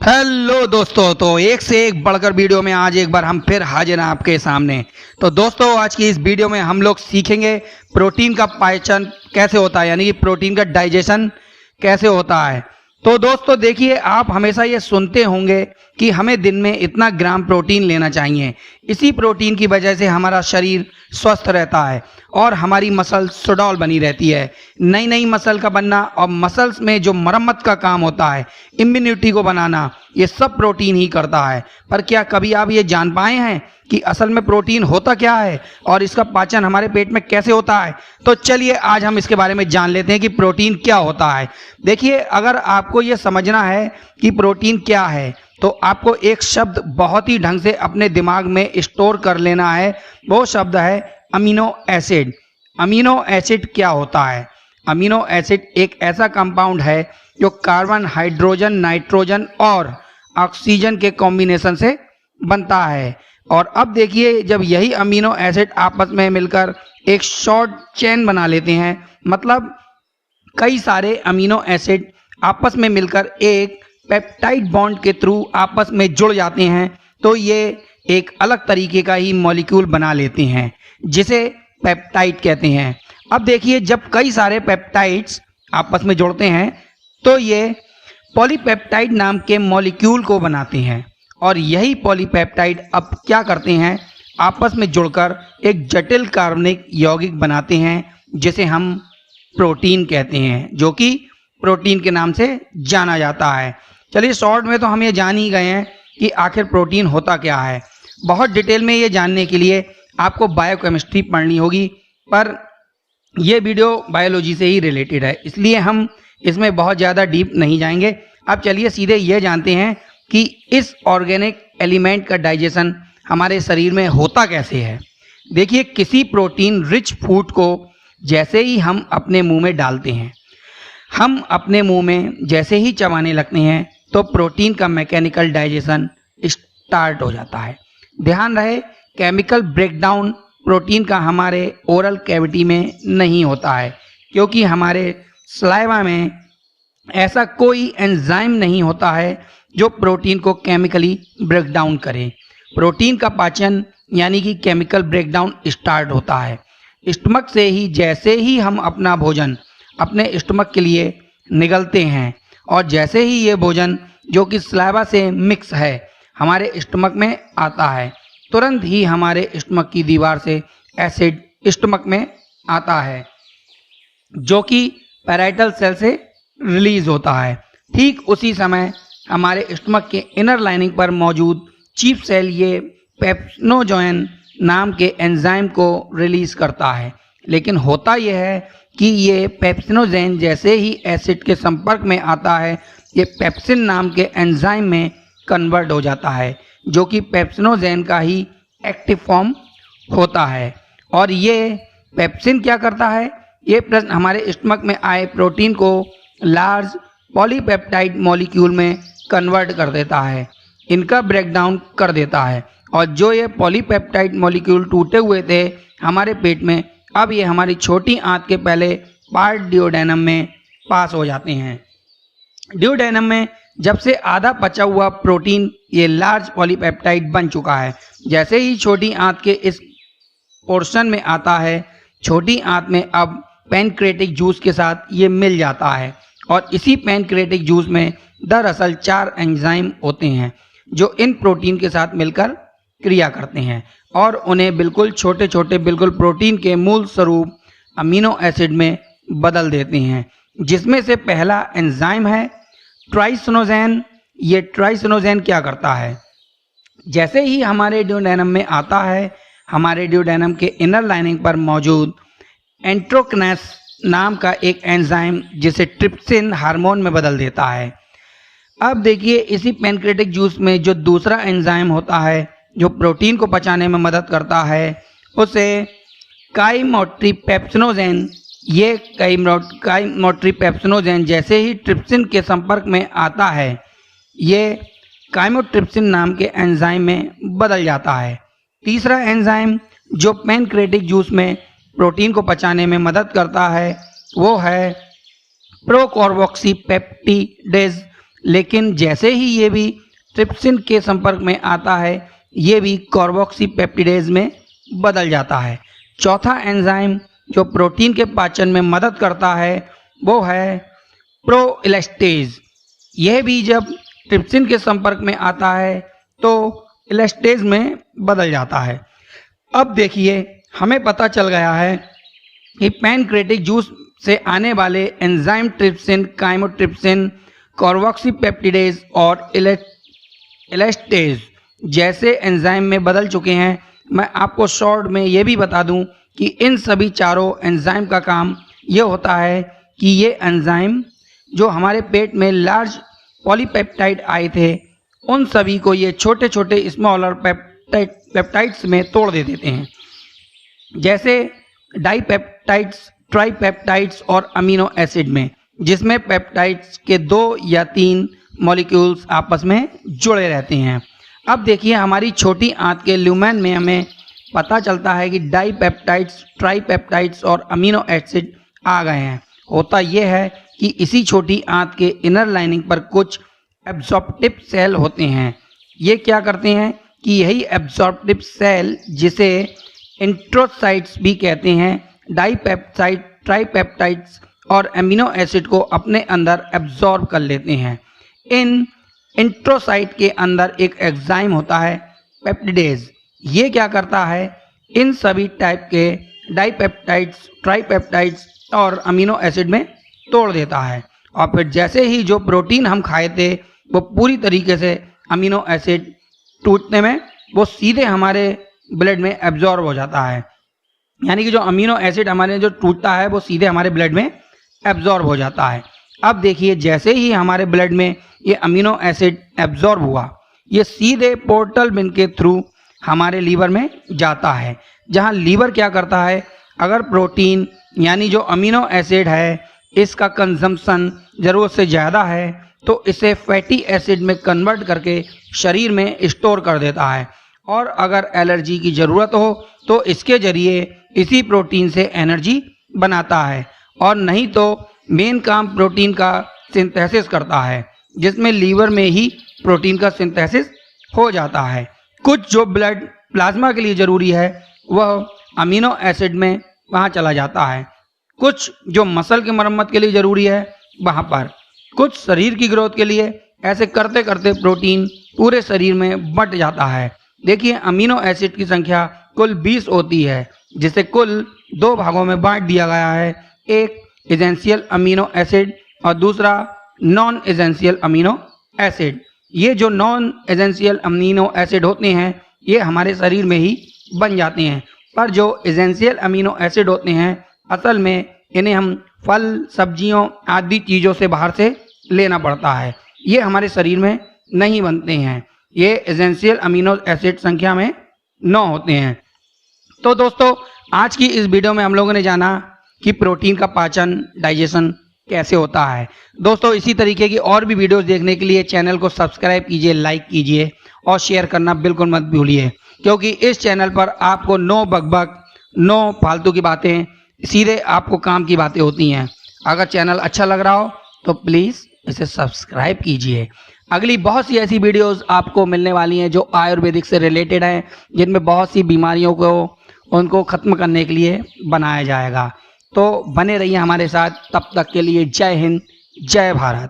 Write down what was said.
Hello दोस्तों, तो एक से एक बढ़कर वीडियो में आज एक बार हम फिर हाजिर हैं आपके सामने। तो दोस्तों, आज की इस वीडियो में हम लोग सीखेंगे प्रोटीन का पाचन कैसे होता है, यानी कि प्रोटीन का डाइजेशन कैसे होता है। तो दोस्तों देखिए, आप हमेशा ये सुनते होंगे कि हमें दिन में इतना ग्राम प्रोटीन लेना चाहिए। इसी प्रोटीन की वजह से हमारा शरीर स्वस्थ रहता है और हमारी मसल सुडौल बनी रहती है। नई नई मसल का बनना और मसल्स में जो मरम्मत का काम होता है, इम्यूनिटी को बनाना, ये सब प्रोटीन ही करता है। पर क्या कभी आप ये जान पाए हैं कि असल में प्रोटीन होता क्या है और इसका पाचन हमारे पेट में कैसे होता है? तो चलिए आज हम इसके बारे में जान लेते हैं कि प्रोटीन क्या होता है। देखिए, अगर आपको ये समझना है कि प्रोटीन क्या है तो आपको एक शब्द बहुत ही ढंग से अपने दिमाग में स्टोर कर लेना है। वो शब्द है अमीनो एसिड। अमीनो एसिड क्या होता है? अमीनो एसिड एक ऐसा कंपाउंड है जो कार्बन, हाइड्रोजन, नाइट्रोजन और ऑक्सीजन के कॉम्बिनेशन से बनता है। और अब देखिए, जब यही अमीनो एसिड आपस में मिलकर एक शॉर्ट चेन बना लेते हैं, मतलब कई सारे अमीनो एसिड आपस में मिलकर एक पेप्टाइड बॉन्ड के थ्रू आपस में जुड़ जाते हैं, तो ये एक अलग तरीके का ही मॉलिक्यूल बना लेते हैं जिसे पेप्टाइड कहते हैं। अब देखिए, जब कई सारे पेप्टाइड्स आपस में जुड़ते हैं तो ये पॉलीपेप्टाइड नाम के मॉलिक्यूल को बनाते हैं। और यही पॉलीपेप्टाइड अब क्या करते हैं, आपस में जुड़कर एक जटिल कार्बनिक यौगिक बनाते हैं जिसे हम प्रोटीन कहते हैं, जो कि प्रोटीन के नाम से जाना जाता है। चलिए, शॉर्ट में तो हम ये जान ही गए हैं कि आखिर प्रोटीन होता क्या है। बहुत डिटेल में ये जानने के लिए आपको बायोकेमिस्ट्री पढ़नी होगी, पर यह वीडियो बायोलॉजी से ही रिलेटेड है, इसलिए हम इसमें बहुत ज़्यादा डीप नहीं जाएंगे। अब चलिए सीधे ये जानते हैं कि इस ऑर्गेनिक एलिमेंट का डाइजेशन हमारे शरीर में होता कैसे है। देखिए, किसी प्रोटीन रिच फूड को जैसे ही हम अपने मुंह में डालते हैं, हम अपने मुंह में जैसे ही चबाने लगते हैं तो प्रोटीन का मैकेनिकल डाइजेशन स्टार्ट हो जाता है। ध्यान रहे, केमिकल ब्रेकडाउन प्रोटीन का हमारे ओरल कैविटी में नहीं होता है, क्योंकि हमारे सलाइवा में ऐसा कोई एंजाइम नहीं होता है जो प्रोटीन को केमिकली ब्रेकडाउन करे। प्रोटीन का पाचन यानी कि केमिकल ब्रेकडाउन स्टार्ट होता है स्टमक से ही। जैसे ही हम अपना भोजन अपने स्टमक के लिए निगलते हैं और जैसे ही ये भोजन जो कि सलाइवा से मिक्स है हमारे स्टमक में आता है, तुरंत ही हमारे स्टमक की दीवार से एसिड स्टमक में आता है जो कि पैराइटल सेल से रिलीज होता है। ठीक उसी समय हमारे स्टमक के इनर लाइनिंग पर मौजूद चीफ सेल ये पेप्सिनोजोइन नाम के एंजाइम को रिलीज करता है। लेकिन होता यह है कि ये पेप्सिनोजेन जैसे ही एसिड के संपर्क में आता है, ये पेप्सिन नाम के एंजाइम में कन्वर्ट हो जाता है, जो कि पेप्सिनोजेन का ही एक्टिव फॉर्म होता है। और ये पेप्सिन क्या करता है, ये हमारे स्टमक में आए प्रोटीन को लार्ज पॉलीपेप्टाइड मॉलिक्यूल में कन्वर्ट कर देता है, इनका ब्रेकडाउन कर देता है। और जो ये पॉलीपेप्टाइड मॉलिक्यूल टूटे हुए थे हमारे पेट में, अब ये हमारी छोटी आंत के पहले पार्ट ड्यूडेनम में पास हो जाते हैं। ड्यूडेनम में जब से आधा पचा हुआ प्रोटीन ये लार्ज पॉलीपेप्टाइड बन चुका है, जैसे ही छोटी आंत के इस पोर्शन में आता है, छोटी आंत में अब पैनक्रेटिक जूस के साथ ये मिल जाता है। और इसी पैनक्रेटिक जूस में दरअसल 4 एंजाइम होते हैं जो इन प्रोटीन के साथ मिलकर क्रिया करते हैं और उन्हें बिल्कुल छोटे छोटे बिल्कुल प्रोटीन के मूल स्वरूप अमीनो एसिड में बदल देते हैं, जिसमें से पहला एंजाइम है ट्राइसिनोजेन। ये ट्राइसिनोजेन क्या करता है, जैसे ही हमारे ड्यूडेनम में आता है, हमारे ड्यूडेनम के इनर लाइनिंग पर मौजूद एंट्रोकिनेस नाम का एक एंजाइम जिसे ट्रिप्सिन हार्मोन में बदल देता है। अब देखिए, इसी पैनक्रेटिक जूस में जो दूसरा एंजाइम होता है जो प्रोटीन को पचाने में मदद करता है, उसे काइमोट्रिपेप्सिनोजेन। ये काइमोट्रिपेप्सिनोजेन जैसे ही ट्रिप्सिन के संपर्क में आता है, ये काइमोट्रिप्सिन नाम के एंजाइम में बदल जाता है। तीसरा एंजाइम जो पैनक्रेटिक जूस में प्रोटीन को पचाने में मदद करता है वो है प्रोकार्बोक्सीपेप्टिडेज। लेकिन जैसे ही ये भी ट्रिप्सिन के संपर्क में आता है ये भी कार्बोक्सीपेप्टिडेज में बदल जाता है। चौथा एंजाइम जो प्रोटीन के पाचन में मदद करता है वो है प्रोइलेस्टेज। यह भी जब ट्रिप्सिन के संपर्क में आता है तो इलेस्टेज में बदल जाता है। अब देखिए हमें पता चल गया है कि पैनक्रेटिक जूस से आने वाले एंजाइम ट्रिप्सिन, काइमोट्रिप्सिन, कार्बोक्सीपेप्टिडेज और इलेस्टेज जैसे एंजाइम में बदल चुके हैं। मैं आपको शॉर्ट में ये भी बता दूं कि इन सभी चारों एंजाइम का काम ये होता है कि ये एंजाइम जो हमारे पेट में लार्ज पॉलीपेप्टाइड आए थे उन सभी को ये छोटे छोटे स्मॉलर पेप्टाइड्स में तोड़ देते हैं, जैसे डाइपेप्टाइड्स, ट्राइपेप्टाइड्स और अमीनो एसिड में, जिसमें पेप्टाइड्स के 2 या 3 मॉलिक्यूल्स आपस में जुड़े रहते हैं। अब देखिए हमारी छोटी आंत के ल्यूमेन में हमें पता चलता है कि डाइपेप्टाइड्स, ट्राइपेप्टाइड्स और अमीनो एसिड आ गए हैं। होता यह है कि इसी छोटी आंत के इनर लाइनिंग पर कुछ एब्जॉर्प्टिव सेल होते हैं। ये क्या करते हैं कि यही एब्जॉर्प्टिव सेल, जिसे इंट्रोसाइट्स भी कहते हैं, डाइपेप्टाइड, ट्राइपेप्टाइड्स और अमीनो एसिड को अपने अंदर एब्जॉर्ब कर लेते हैं। इन इंट्रोसाइट के अंदर एक एंजाइम होता है पेप्टिडेज। ये क्या करता है, इन सभी टाइप के डाइपेप्टाइड्स, ट्राइपेप्टाइड्स और अमीनो एसिड में तोड़ देता है और फिर जैसे ही जो प्रोटीन हम खाए थे वो पूरी तरीके से अमीनो एसिड टूटने में वो सीधे हमारे ब्लड में एब्जॉर्ब हो जाता है। यानी कि जो अमीनो एसिड हमारे जो टूटता है वो सीधे हमारे ब्लड में एब्जॉर्ब हो जाता है। अब देखिए जैसे ही हमारे ब्लड में ये अमीनो एसिड एब्जॉर्ब हुआ ये सीधे पोर्टल वेन के थ्रू हमारे लीवर में जाता है, जहाँ लीवर क्या करता है, अगर प्रोटीन यानी जो अमीनो एसिड है इसका कंजम्पशन ज़रूरत से ज़्यादा है तो इसे फैटी एसिड में कन्वर्ट करके शरीर में स्टोर कर देता है, और अगर एलर्जी की ज़रूरत हो तो इसके ज़रिए इसी प्रोटीन से एनर्जी बनाता है, और नहीं तो मेन काम प्रोटीन का सिंथेसिस करता है, जिसमें लीवर में ही प्रोटीन का सिंथेसिस हो जाता है। कुछ जो ब्लड प्लाज्मा के लिए ज़रूरी है वह अमीनो एसिड में वहाँ चला जाता है, कुछ जो मसल की मरम्मत के लिए ज़रूरी है वहाँ पर, कुछ शरीर की ग्रोथ के लिए। ऐसे करते करते प्रोटीन पूरे शरीर में बंट जाता है। देखिए अमीनो एसिड की संख्या कुल 20 होती है, जिसे कुल 2 भागों में बांट दिया गया है, एक एसेंशियल अमीनो एसिड और दूसरा नॉन एसेंशियल अमीनो एसिड। ये जो नॉन एसेंशियल अमीनो एसिड होते हैं ये हमारे शरीर में ही बन जाते हैं, पर जो एसेंशियल अमीनो एसिड होते हैं असल में इन्हें हम फल, सब्जियों आदि चीज़ों से बाहर से लेना पड़ता है, ये हमारे शरीर में नहीं बनते हैं। ये एसेंशियल अमीनो एसिड संख्या में 9 होते हैं। तो दोस्तों आज की इस वीडियो में हम लोगों ने जाना कि प्रोटीन का पाचन, डाइजेशन कैसे होता है। दोस्तों इसी तरीके की और भी वीडियोस देखने के लिए चैनल को सब्सक्राइब कीजिए, लाइक कीजिए और शेयर करना बिल्कुल मत भूलिए, क्योंकि इस चैनल पर आपको नो बकबक, नो फालतू की बातें, सीधे आपको काम की बातें होती हैं। अगर चैनल अच्छा लग रहा हो तो प्लीज़ इसे सब्सक्राइब कीजिए। अगली बहुत सी ऐसी वीडियोस आपको मिलने वाली हैं जो आयुर्वेदिक से रिलेटेड हैं, जिनमें बहुत सी बीमारियों को उनको ख़त्म करने के लिए बनाया जाएगा। तो बने रहिए हमारे साथ, तब तक के लिए जय हिंद, जय भारत।